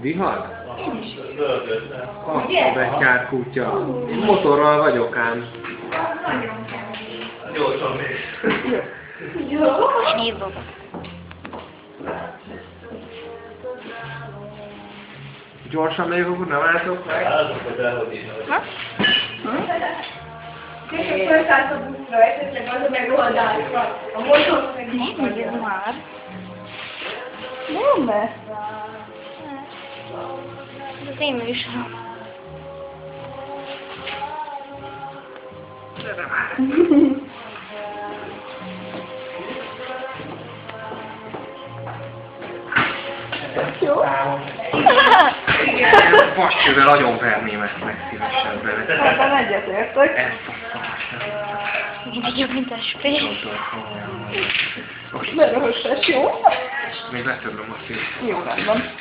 Vihar? A betyár kutya. Motorral vagyok ám. Nagyon kemény. Gyorsan mész. Jó. Én hívok. Gyorsan még akkor nem álltok meg? Álltok, hogy elhogy is. Ha? Később felszállsz a buszra, esetleg az a megoldásra. A motor meg is Nem, ez már. Nem, Ez az én műsorom. jó. Igen, vascsővel agyonverném ezt meg szívesen bele. Ebben egyetértek. Ezt a szart. Én vagyok, mint a spél. Most Ne röhögess, jó? még letörlöm a szét. Jó, rendben.